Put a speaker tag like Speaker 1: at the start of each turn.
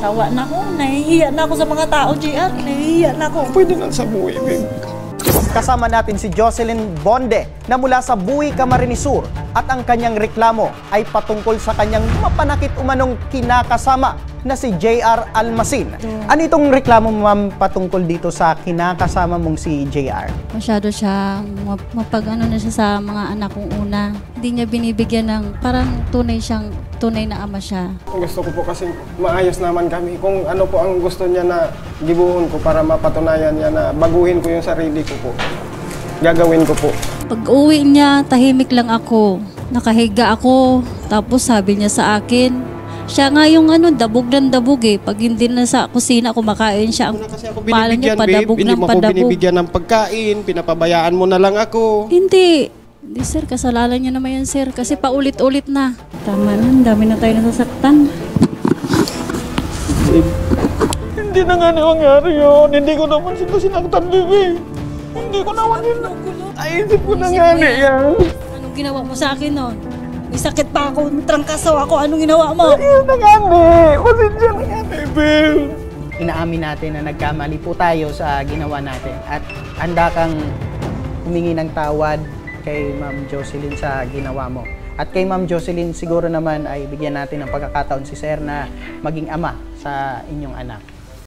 Speaker 1: Sawa na ako. Nahihiya na ako sa mga tao, JR. Nahihiya na ako.
Speaker 2: Pwede na sa buhay, babe.
Speaker 3: Kasama natin si Jocelyn Bonde na mula sa Buhi, Camarines Sur at ang kanyang reklamo ay patungkol sa kanyang mapanakit umanong kinakasama na si JR Almasin. Ano itong reklamo mo, ma'am, patungkol dito sa kinakasama mong si JR?
Speaker 4: Masyado siyang mapag-ano na siya sa mga anak kong una. Hindi niya binibigyan ng parang tunay na ama siya.
Speaker 2: Gusto ko po kasi maayos naman kami. Kung ano po ang gusto niya na gibuhon ko para mapatunayan niya na baguhin ko yung sarili ko po. Gagawin ko po.
Speaker 4: Pag uwi niya, tahimik lang ako. Nakahiga ako. Tapos sabi niya sa akin, siya nga yung dabog ng dabog eh. Pag hindi na sa kusina kumakain siya, ang
Speaker 2: Kasi ako
Speaker 4: pala niya
Speaker 2: binibigyan, babe.
Speaker 4: padabog
Speaker 2: Hindi
Speaker 4: ng
Speaker 2: mo ako
Speaker 4: padabog.
Speaker 2: binibigyan ng pagkain. Pinapabayaan mo na lang ako.
Speaker 4: Hindi sir, kasalanan niya naman yan sir. Kasi paulit-ulit na. Tama na, dami na tayo nasasaktan.
Speaker 2: Hindi na nga nangyari yun. Hindi ko naman sila sinaktan, baby. Hindi ko naman yun. Naisip ko na nga yan.
Speaker 4: Anong ginawa mo sa akin nun? May sakit pa ako, may trangkaso ako. Anong ginawa mo?
Speaker 2: Ayun na nga, pasensya na nga, baby.
Speaker 3: Inaamin natin na nagkamali po tayo sa ginawa natin at handa kang humingi ng tawad kay Ma'am Jocelyn sa ginawa mo. At kay Ma'am Jocelyn siguro naman ay bigyan natin ng pagkakataon si Sir na maging ama sa inyong anak.